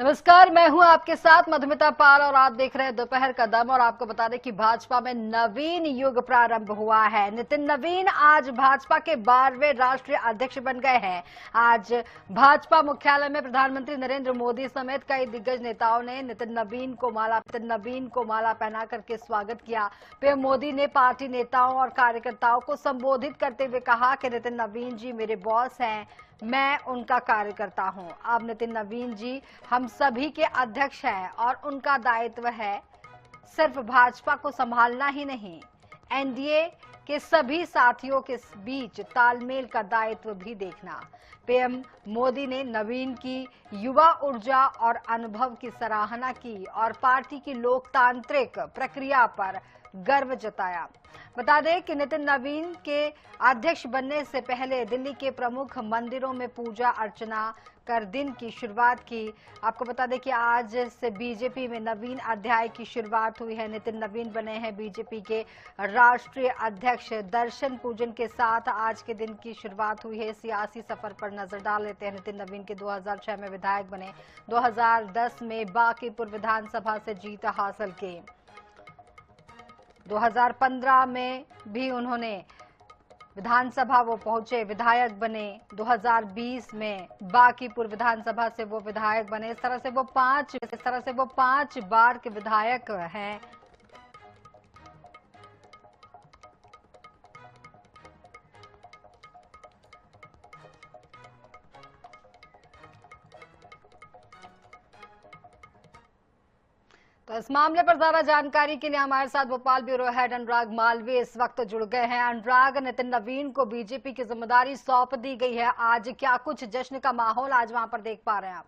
नमस्कार, मैं हूं आपके साथ मधुमिता पाल और आप देख रहे हैं दोपहर का दम। और आपको बता दें कि भाजपा में नवीन युग प्रारंभ हुआ है। नितिन नवीन आज भाजपा के 12वें राष्ट्रीय अध्यक्ष बन गए हैं। आज भाजपा मुख्यालय में प्रधानमंत्री नरेंद्र मोदी समेत कई दिग्गज नेताओं ने नितिन नवीन को माला पहना करके स्वागत किया। पीएम मोदी ने पार्टी नेताओं और कार्यकर्ताओं को संबोधित करते हुए कहा कि नितिन नवीन जी मेरे बॉस हैं, मैं उनका कार्यकर्ता हूं। अब नितिन नवीन जी हम सभी के अध्यक्ष हैं और उनका दायित्व है सिर्फ भाजपा को संभालना ही नहीं, एनडीए के सभी साथियों के बीच तालमेल का दायित्व भी देखना। पीएम मोदी ने नवीन की युवा ऊर्जा और अनुभव की सराहना की और पार्टी की लोकतांत्रिक प्रक्रिया पर गर्व जताया। बता दें कि नितिन नवीन के अध्यक्ष बनने से पहले दिल्ली के प्रमुख मंदिरों में पूजा अर्चना कर दिन की शुरुआत की। आपको बता दें कि आज से बीजेपी में नवीन अध्याय की शुरुआत हुई है। नितिन नवीन बने हैं बीजेपी के राष्ट्रीय अध्यक्ष। दर्शन पूजन के साथ आज के दिन की शुरुआत हुई है। सियासी सफर पर नजर डाल लेते हैं। नितिन नवीन के 2006 में विधायक बने, 2010 में बांकीपुर विधानसभा से जीत हासिल की, 2015 में भी उन्होंने विधानसभा वो पहुंचे, विधायक बने, 2020 में बांकीपुर विधानसभा से वो विधायक बने। इस तरह से वो पांच बार के विधायक हैं। तो इस मामले पर ज्यादा जानकारी के लिए हमारे साथ भोपाल ब्यूरो हेड अनुराग मालवीय इस वक्त जुड़ गए हैं। अनुराग, नितिन नवीन को बीजेपी की जिम्मेदारी सौंप दी गई है। आज क्या कुछ जश्न का माहौल आज वहां पर देख पा रहे हैं आप?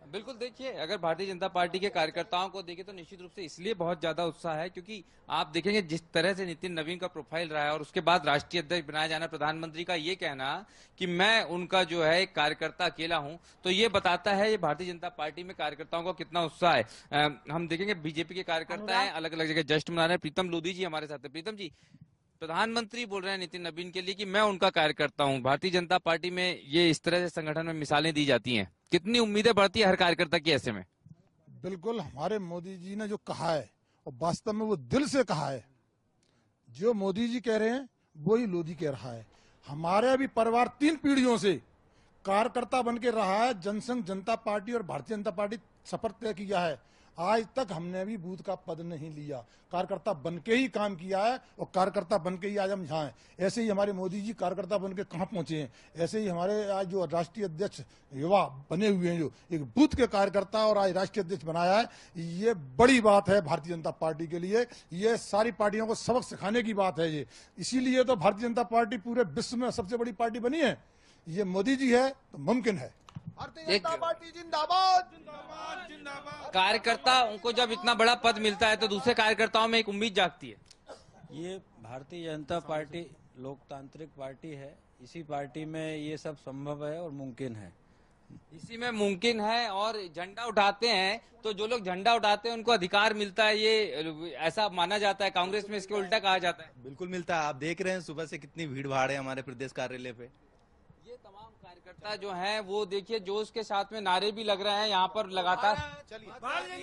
बिल्कुल, देखिए अगर भारतीय जनता पार्टी के कार्यकर्ताओं को देखें तो निश्चित रूप से इसलिए बहुत ज्यादा उत्साह है क्योंकि आप देखेंगे जिस तरह से नितिन नवीन का प्रोफाइल रहा है और उसके बाद राष्ट्रीय अध्यक्ष बनाया जाना, प्रधानमंत्री का ये कहना कि मैं उनका जो है एक कार्यकर्ता अकेला हूं, तो ये बताता है ये भारतीय जनता पार्टी में कार्यकर्ताओं का कितना उत्साह है। हम देखेंगे बीजेपी के कार्यकर्ता है अलग अलग जगह जश्न मना रहे हैं। प्रीतम लोधी जी हमारे साथ है। प्रीतम जी, प्रधानमंत्री बोल रहे हैं नितिन नवीन के लिए कि मैं उनका कार्यकर्ता हूं। भारतीय जनता पार्टी में ये इस तरह से संगठन में मिसालें दी जाती हैं, कितनी उम्मीदें बढ़ती है हर कार्यकर्ता की ऐसे में? बिल्कुल, हमारे मोदी जी ने जो कहा है और वास्तव में वो दिल से कहा है। जो मोदी जी कह रहे हैं वही लोधी कह रहा है। हमारे भी परिवार 3 पीढ़ियों से कार्यकर्ता बन के रहा है। जनसंघ जनता पार्टी और भारतीय जनता पार्टी सफर तय किया है। आज तक हमने भी बूथ का पद नहीं लिया, कार्यकर्ता बन के ही काम किया है और कार्यकर्ता बन के ही आज हम यहाँ हैं। ऐसे ही हमारे मोदी जी कार्यकर्ता बन के कहाँ पहुंचे हैं, ऐसे ही हमारे आज जो राष्ट्रीय अध्यक्ष युवा बने हुए हैं, जो एक बूथ के कार्यकर्ता और आज राष्ट्रीय अध्यक्ष बनाया है, ये बड़ी बात है भारतीय जनता पार्टी के लिए। ये सारी पार्टियों को सबक सिखाने की बात है। ये इसीलिए तो भारतीय जनता पार्टी पूरे विश्व में सबसे बड़ी पार्टी बनी है। ये मोदी जी है तो मुमकिन है। भारतीय जनता पार्टी जिंदाबाद जिंदाबाद जिंदाबाद। कार्यकर्ता उनको जब इतना बड़ा पद मिलता है तो दूसरे कार्यकर्ताओं में एक उम्मीद जागती है। ये भारतीय जनता पार्टी लोकतांत्रिक पार्टी है। इसी पार्टी में ये सब संभव है और मुमकिन है। इसी में मुमकिन है। और झंडा उठाते हैं तो जो लोग झंडा उठाते हैं उनको अधिकार मिलता है, ये ऐसा माना जाता है। कांग्रेस में इसके उल्टा कहा जाता है। बिल्कुल मिलता है। आप देख रहे हैं सुबह से कितनी भीड़ भाड़ है हमारे प्रदेश कार्यालय पे। ये तमाम कार्यकर्ता जो हैं वो देखिए जोश के साथ में नारे भी लग रहे हैं यहाँ पर लगातार। भारतीय जनता पार्टी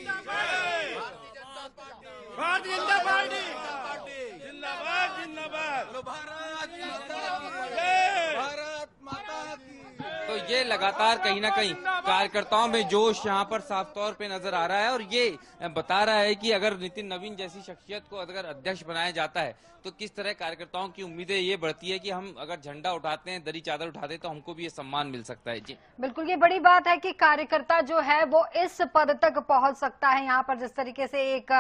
जिंदाबाद जिंदाबाद। भारत माता की। तो ये लगातार कहीं ना कहीं कार्यकर्ताओं में जोश यहाँ पर साफ तौर पे नजर आ रहा है और ये बता रहा है कि अगर नितिन नवीन जैसी शख्सियत को अगर अध्यक्ष बनाया जाता है तो किस तरह कार्यकर्ताओं की उम्मीदें ये बढ़ती है कि हम अगर झंडा उठाते हैं, दरी चादर उठाते हैं तो हमको भी ये सम्मान मिल सकता है। जी बिल्कुल, ये बड़ी बात है कि कार्यकर्ता जो है वो इस पद तक पहुंच सकता है। यहाँ पर जिस तरीके से एक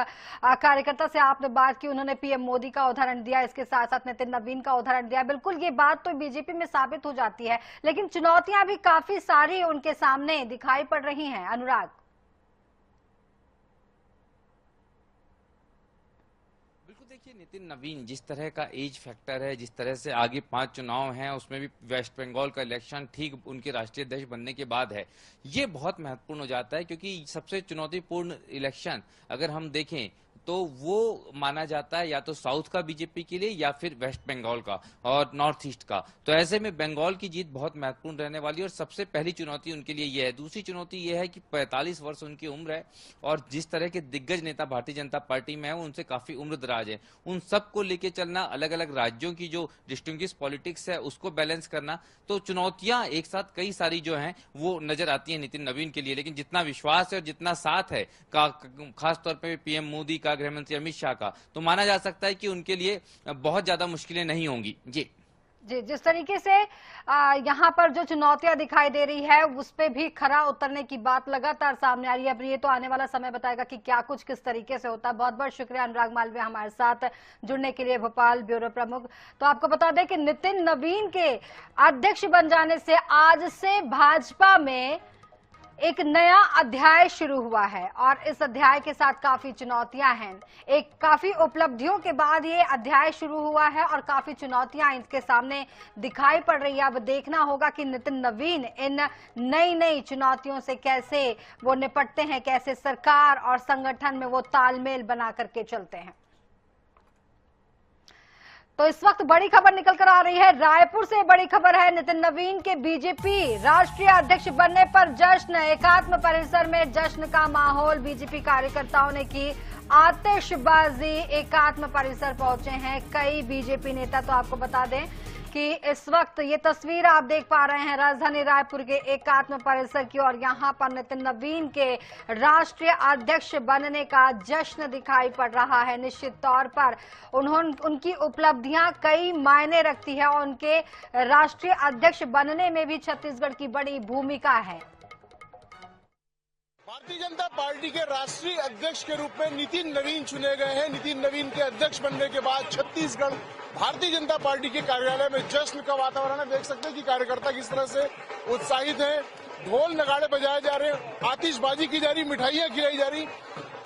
कार्यकर्ता से आपने बात की, उन्होंने पीएम मोदी का उदाहरण दिया, इसके साथ साथ नितिन नवीन का उदाहरण दिया। बिल्कुल ये बात तो बीजेपी में साबित हो जाती है, लेकिन चुनौतियां भी काफी सारी उनके सामने दिखाई पड़ रही हैं। अनुराग, देखिए नितिन नवीन जिस तरह का एज फैक्टर है, जिस तरह से आगे 5 चुनाव हैं, उसमें भी वेस्ट बंगाल का इलेक्शन ठीक उनके राष्ट्रीय अध्यक्ष बनने के बाद है, ये बहुत महत्वपूर्ण हो जाता है क्योंकि सबसे चुनौतीपूर्ण इलेक्शन अगर हम देखें तो वो माना जाता है या तो साउथ का बीजेपी के लिए या फिर वेस्ट बंगाल का और नॉर्थ ईस्ट का। तो ऐसे में बंगाल की जीत बहुत महत्वपूर्ण रहने वाली है और सबसे पहली चुनौती उनके लिए यह है। दूसरी चुनौती यह है कि 45 वर्ष उनकी उम्र है और जिस तरह के दिग्गज नेता भारतीय जनता पार्टी में है वो उनसे काफी उम्रदराज है। उन सबको लेके चलना, अलग अलग राज्यों की जो डिस्टिंग्विश पॉलिटिक्स है उसको बैलेंस करना, तो चुनौतियां एक साथ कई सारी जो हैं वो नजर आती हैं नितिन नवीन के लिए। लेकिन जितना विश्वास है और जितना साथ है खास तौर पे पीएम मोदी का, गृह मंत्री अमित शाह का, तो माना जा सकता है कि उनके लिए बहुत ज्यादा मुश्किलें नहीं होंगी। जी जी, जिस तरीके से यहाँ पर जो चुनौतियां दिखाई दे रही है उस पे भी खरा उतरने की बात लगातार सामने आ रही है। अब ये तो आने वाला समय बताएगा कि क्या कुछ किस तरीके से होता है। बहुत बहुत शुक्रिया अनुराग मालवीय हमारे साथ जुड़ने के लिए, भोपाल ब्यूरो प्रमुख। तो आपको बता दें कि नितिन नवीन के अध्यक्ष बन जाने से आज से भाजपा में एक नया अध्याय शुरू हुआ है और इस अध्याय के साथ काफी चुनौतियां हैं। एक काफी उपलब्धियों के बाद ये अध्याय शुरू हुआ है और काफी चुनौतियां इनके सामने दिखाई पड़ रही है। अब देखना होगा कि नितिन नवीन इन नई नई चुनौतियों से कैसे वो निपटते हैं, कैसे सरकार और संगठन में वो तालमेल बना करके चलते हैं। तो इस वक्त बड़ी खबर निकल कर आ रही है, रायपुर से बड़ी खबर है। नितिन नवीन के बीजेपी राष्ट्रीय अध्यक्ष बनने पर जश्न, एकात्म परिसर में जश्न का माहौल। बीजेपी कार्यकर्ताओं ने की आतिशबाजी, एकात्म परिसर पहुंचे हैं कई बीजेपी नेता। तो आपको बता दें कि इस वक्त ये तस्वीर आप देख पा रहे हैं राजधानी रायपुर के एकात्म परिसर की और यहाँ पर नितिन नवीन के राष्ट्रीय अध्यक्ष बनने का जश्न दिखाई पड़ रहा है। निश्चित तौर पर उनकी उपलब्धियां कई मायने रखती है और उनके राष्ट्रीय अध्यक्ष बनने में भी छत्तीसगढ़ की बड़ी भूमिका है। भारतीय जनता पार्टी के राष्ट्रीय अध्यक्ष के रूप में नितिन नवीन चुने गए हैं। नितिन नवीन के अध्यक्ष बनने के बाद छत्तीसगढ़ भारतीय जनता पार्टी के कार्यालय में जश्न का वातावरण है। देख सकते हैं कि कार्यकर्ता किस तरह से उत्साहित हैं, ढोल नगाड़े बजाए जा रहे हैं, आतिशबाजी की जा रही, मिठाइयां खिलाई जा रही।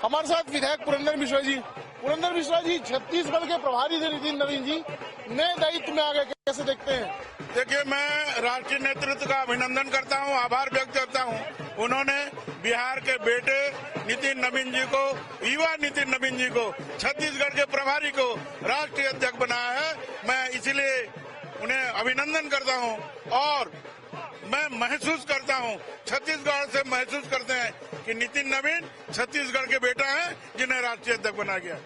हमारे साथ विधायक पुरंदर मिश्रा जी। पुरंदर मिश्रा जी, छत्तीसगढ़ के प्रभारी थे नितिन नवीन जी, नए दायित्व में आ गए, कैसे देखते हैं? देखिए, मैं राष्ट्रीय नेतृत्व का अभिनंदन करता हूं, आभार व्यक्त करता हूं। उन्होंने बिहार के बेटे नितिन नवीन जी को, युवा नितिन नवीन जी को, छत्तीसगढ़ के प्रभारी को राष्ट्रीय अध्यक्ष बनाया है। मैं इसलिए उन्हें अभिनंदन करता हूं और मैं महसूस करता हूं, छत्तीसगढ़ से महसूस करते हैं कि नितिन नवीन छत्तीसगढ़ के बेटा हैं जिन्हें राष्ट्रीय अध्यक्ष बनाया गया।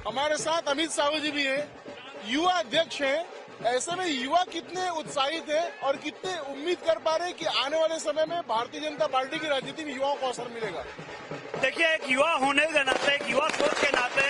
हमारे साथ अमित साहू जी भी हैं, युवा अध्यक्ष हैं। ऐसे में युवा कितने उत्साहित हैं और कितने उम्मीद कर पा रहे हैं कि आने वाले समय में भारतीय जनता पार्टी की राजनीति में युवाओं को अवसर मिलेगा? देखिए, एक युवा होने के नाते, एक युवा सोच के नाते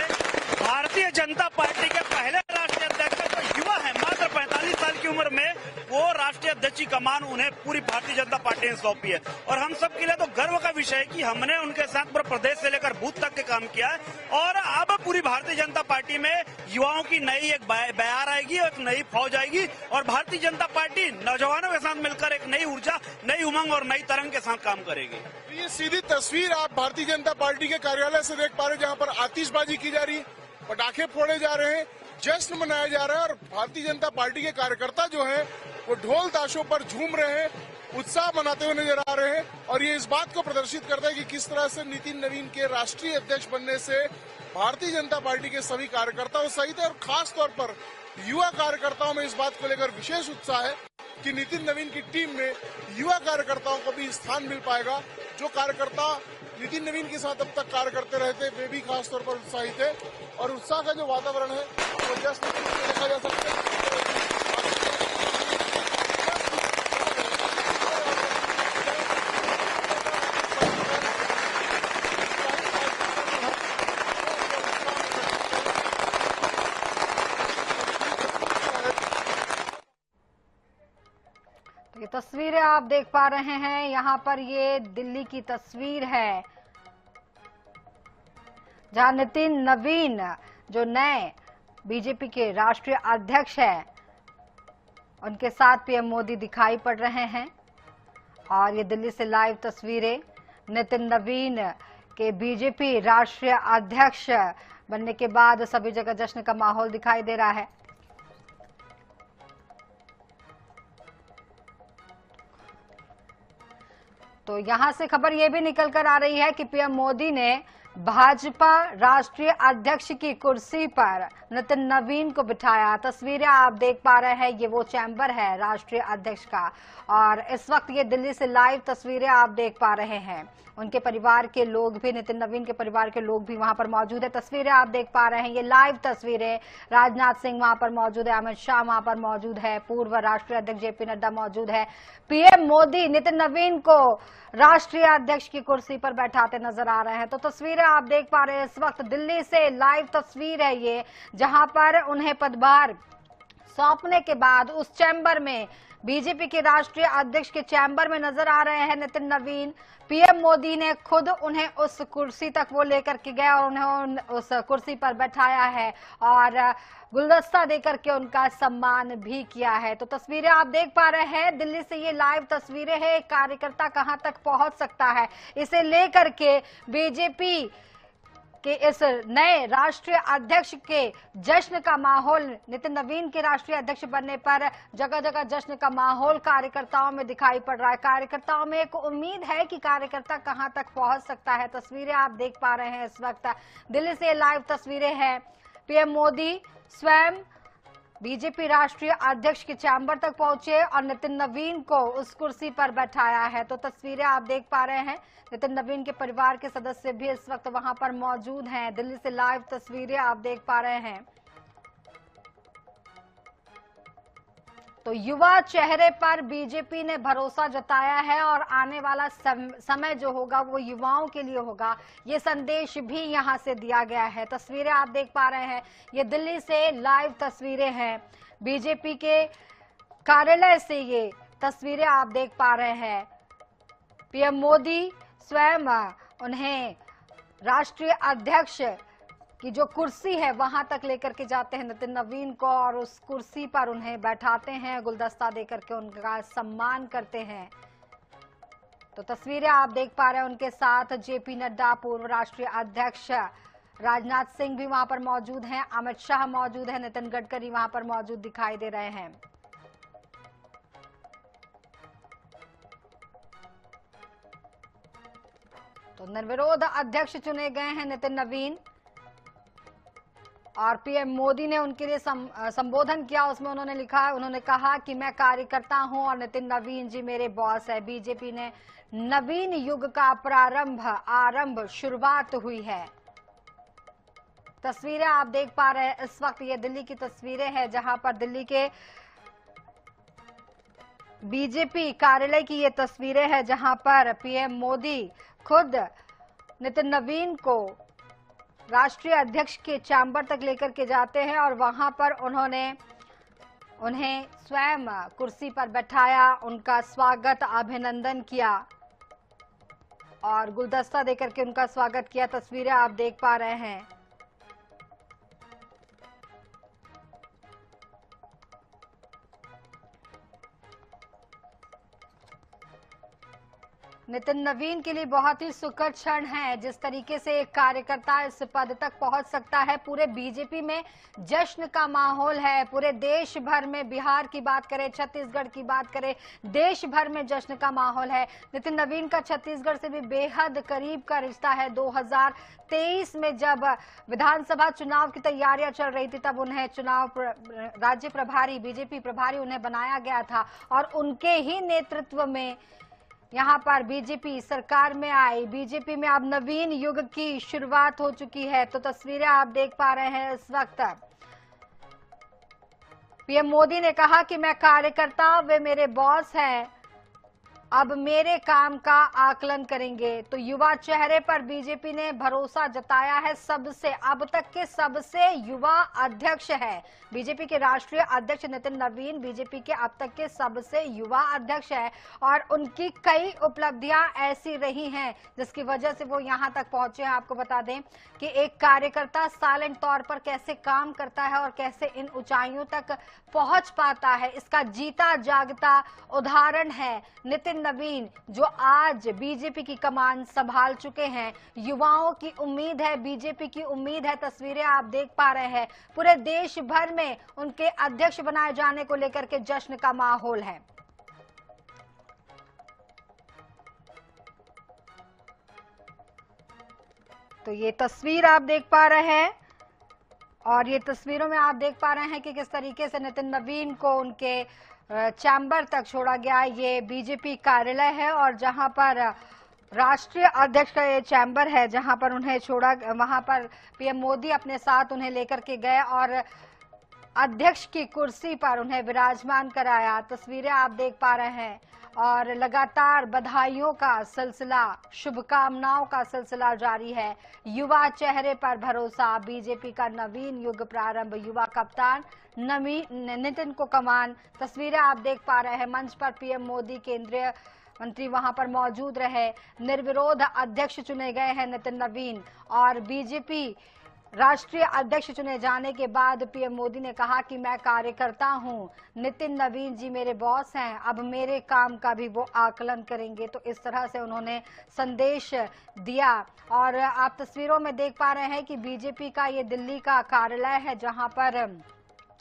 भारतीय जनता पार्टी के पहले राष्ट्रीय अध्यक्ष जो युवा है, मात्र 45 साल की उम्र में वो राष्ट्रीय अध्यक्ष की कमान उन्हें पूरी भारतीय जनता पार्टी ने सौंपी है। और हम सब के लिए तो गर्व का विषय है कि हमने उनके साथ पूरे प्रदेश से लेकर बूथ तक के काम किया है और अब पूरी भारतीय जनता पार्टी में युवाओं की नई एक बयार आएगी, एक नई फौज आएगी और भारतीय जनता पार्टी नौजवानों के साथ मिलकर एक नई ऊर्जा, नई उमंग और नई तरंग के साथ काम करेगी। ये सीधी तस्वीर आप भारतीय जनता पार्टी के कार्यालय से देख पा रहे हैं, जहां पर आतिशबाजी की जा रही, पटाखे फोड़े जा रहे हैं, जश्न मनाया जा रहा है और भारतीय जनता पार्टी के कार्यकर्ता जो हैं वो ढोल ताशों पर झूम रहे हैं, उत्साह मनाते हुए नजर आ रहे हैं। और ये इस बात को प्रदर्शित करता है कि किस तरह से नितिन नवीन के राष्ट्रीय अध्यक्ष बनने से भारतीय जनता पार्टी के सभी कार्यकर्ता उत्साहित है और खास तौर पर युवा कार्यकर्ताओं में इस बात को लेकर विशेष उत्साह है कि नितिन नवीन की टीम में युवा कार्यकर्ताओं को भी स्थान मिल पाएगा। जो कार्यकर्ता नितिन नवीन के साथ अब तक कार्य करते रहे थे वे भी खास तौर पर उत्साहित है और उत्साह का जो वातावरण है वो जश्न देखा जा सकता है। ये तस्वीरें आप देख पा रहे हैं, यहाँ पर ये दिल्ली की तस्वीर है जहां नितिन नवीन जो नए बीजेपी के राष्ट्रीय अध्यक्ष हैं उनके साथ पीएम मोदी दिखाई पड़ रहे हैं। और ये दिल्ली से लाइव तस्वीरें, नितिन नवीन के बीजेपी राष्ट्रीय अध्यक्ष बनने के बाद सभी जगह जश्न का माहौल दिखाई दे रहा है। तो यहां से खबर यह भी निकल कर आ रही है कि पीएम मोदी ने भाजपा राष्ट्रीय अध्यक्ष की कुर्सी पर नितिन नवीन को बिठाया। तस्वीरें आप देख पा रहे हैं, ये वो चैम्बर है राष्ट्रीय अध्यक्ष का, और इस वक्त ये दिल्ली से लाइव तस्वीरें आप देख पा रहे हैं। उनके परिवार के लोग भी, नितिन नवीन के परिवार के लोग भी वहां पर मौजूद है। तस्वीरें आप देख पा रहे हैं, ये लाइव तस्वीरें। राजनाथ सिंह वहां पर मौजूद है, अमित शाह वहां पर मौजूद है, पूर्व राष्ट्रीय अध्यक्ष जेपी नड्डा मौजूद है। पीएम मोदी नितिन नवीन को राष्ट्रीय अध्यक्ष की कुर्सी पर बैठाते नजर आ रहे हैं। तो तस्वीरें आप देख पा रहे हैं, इस वक्त दिल्ली से लाइव तस्वीर है ये, जहां पर उन्हें पदभार सौंपने के बाद उस चैम्बर में, बीजेपी के राष्ट्रीय अध्यक्ष के चैम्बर में नजर आ रहे हैं नितिन नवीन। पीएम मोदी ने खुद उन्हें उस कुर्सी तक वो लेकर के गए और उन्हें उस कुर्सी पर बैठाया है और गुलदस्ता देकर के उनका सम्मान भी किया है। तो तस्वीरें आप देख पा रहे हैं, दिल्ली से ये लाइव तस्वीरें हैं। एक कार्यकर्ता कहां तक पहुंच सकता है, इसे लेकर के बीजेपी कि इस नए राष्ट्रीय अध्यक्ष के जश्न का माहौल, नितिन नवीन के राष्ट्रीय अध्यक्ष बनने पर जगह जगह जश्न का माहौल कार्यकर्ताओं में दिखाई पड़ रहा है। कार्यकर्ताओं में एक उम्मीद है कि कार्यकर्ता कहां तक पहुंच सकता है। तस्वीरें आप देख पा रहे हैं, इस वक्त दिल्ली से लाइव तस्वीरें हैं। पीएम मोदी स्वयं बीजेपी राष्ट्रीय अध्यक्ष के चैम्बर तक पहुंचे और नितिन नवीन को उस कुर्सी पर बैठाया है। तो तस्वीरें आप देख पा रहे हैं, नितिन नवीन के परिवार के सदस्य भी इस वक्त वहां पर मौजूद हैं। दिल्ली से लाइव तस्वीरें आप देख पा रहे हैं। तो युवा चेहरे पर बीजेपी ने भरोसा जताया है और आने वाला समय जो होगा वो युवाओं के लिए होगा, ये संदेश भी यहां से दिया गया है। तस्वीरें आप देख पा रहे हैं, ये दिल्ली से लाइव तस्वीरें हैं। बीजेपी के कार्यालय से ये तस्वीरें आप देख पा रहे हैं। पीएम मोदी स्वयं उन्हें राष्ट्रीय अध्यक्ष की जो कुर्सी है वहां तक लेकर के जाते हैं नितिन नवीन को और उस कुर्सी पर उन्हें बैठाते हैं, गुलदस्ता देकर के उनका सम्मान करते हैं। तो तस्वीरें आप देख पा रहे हैं, उनके साथ जेपी नड्डा, पूर्व राष्ट्रीय अध्यक्ष, राजनाथ सिंह भी वहां पर मौजूद हैं, अमित शाह मौजूद है, नितिन गडकरी वहां पर मौजूद दिखाई दे रहे हैं। तो निर्विरोध अध्यक्ष चुने गए हैं नितिन नवीन और पीएम मोदी ने उनके लिए संबोधन किया। उसमें उन्होंने कहा कि मैं कार्यकर्ता हूं और नितिन नवीन जी मेरे बॉस है। बीजेपी ने नवीन युग का आरंभ शुरुआत हुई है। तस्वीरें आप देख पा रहे हैं, इस वक्त ये दिल्ली की तस्वीरें हैं जहां पर दिल्ली के बीजेपी कार्यालय की ये तस्वीरें हैं जहां पर पीएम मोदी खुद नितिन नवीन को राष्ट्रीय अध्यक्ष के चैम्बर तक लेकर के जाते हैं और वहां पर उन्हें स्वयं कुर्सी पर बैठाया, उनका स्वागत, अभिनंदन किया और गुलदस्ता देकर के उनका स्वागत किया। तस्वीरें आप देख पा रहे हैं। नितिन नवीन के लिए बहुत ही सुखद क्षण है जिस तरीके से एक कार्यकर्ता इस पद तक पहुंच सकता है। पूरे बीजेपी में जश्न का माहौल है, पूरे देश भर में, बिहार की बात करें, छत्तीसगढ़ की बात करें, देश भर में जश्न का माहौल है। नितिन नवीन का छत्तीसगढ़ से भी बेहद करीब का रिश्ता है। 2023 में जब विधानसभा चुनाव की तैयारियां चल रही थी तब उन्हें राज्य प्रभारी, बीजेपी प्रभारी उन्हें बनाया गया था और उनके ही नेतृत्व में यहां पर बीजेपी सरकार में आई। बीजेपी में अब नवीन युग की शुरुआत हो चुकी है। तो तस्वीरें आप देख पा रहे हैं, इस वक्त पीएम मोदी ने कहा कि मैं कार्यकर्ता, वे मेरे बॉस हैं, अब मेरे काम का आकलन करेंगे। तो युवा चेहरे पर बीजेपी ने भरोसा जताया है। सबसे, अब तक के सबसे युवा अध्यक्ष है बीजेपी के राष्ट्रीय अध्यक्ष नितिन नवीन, बीजेपी के अब तक के सबसे युवा अध्यक्ष है और उनकी कई उपलब्धियां ऐसी रही हैं जिसकी वजह से वो यहां तक पहुंचे हैं। आपको बता दें कि एक कार्यकर्ता साइलेंट तौर पर कैसे काम करता है और कैसे इन ऊंचाइयों तक पहुंच पाता है, इसका जीता जागता उदाहरण है नितिन नवीन, जो आज बीजेपी की कमान संभाल चुके हैं। युवाओं की उम्मीद है, बीजेपी की उम्मीद है। तस्वीरें आप देख पा रहे हैं, पूरे देश भर में उनके अध्यक्ष बनाए जाने को लेकर के जश्न का माहौल है। तो ये तस्वीर आप देख पा रहे हैं और ये तस्वीरों में आप देख पा रहे हैं कि किस तरीके से नितिन नवीन को उनके चैम्बर तक छोड़ा गया। ये बीजेपी कार्यालय है और जहां पर राष्ट्रीय अध्यक्ष का ये चैम्बर है, जहां पर उन्हें छोड़ा, वहां पर पीएम मोदी अपने साथ उन्हें लेकर के गए और अध्यक्ष की कुर्सी पर उन्हें विराजमान कराया। तस्वीरें आप देख पा रहे हैं और लगातार बधाइयों का सिलसिला, शुभकामनाओं का सिलसिला जारी है। युवा चेहरे पर भरोसा, बीजेपी का नवीन युग प्रारंभ, युवा कप्तान नितिन को कमान। तस्वीरें आप देख पा रहे हैं, मंच पर पीएम मोदी, केंद्रीय मंत्री वहां पर मौजूद रहे। निर्विरोध अध्यक्ष चुने गए हैं नितिन नवीन और बीजेपी राष्ट्रीय अध्यक्ष चुने जाने के बाद पीएम मोदी ने कहा कि मैं कार्यकर्ता हूं, नितिन नवीन जी मेरे बॉस हैं, अब मेरे काम का भी वो आकलन करेंगे। तो इस तरह से उन्होंने संदेश दिया और आप तस्वीरों में देख पा रहे हैं कि बीजेपी का ये दिल्ली का कार्यालय है, जहां पर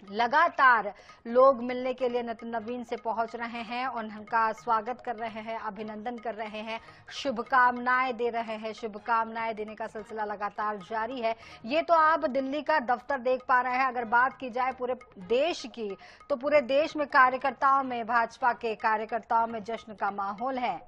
लगातार लोग मिलने के लिए नितिन नवीन से पहुंच रहे हैं, उनका स्वागत कर रहे हैं, अभिनंदन कर रहे हैं, शुभकामनाएं दे रहे हैं। शुभकामनाएं देने का सिलसिला लगातार जारी है। ये तो आप दिल्ली का दफ्तर देख पा रहे हैं। अगर बात की जाए पूरे देश की, तो पूरे देश में कार्यकर्ताओं में, भाजपा के कार्यकर्ताओं में जश्न का माहौल है।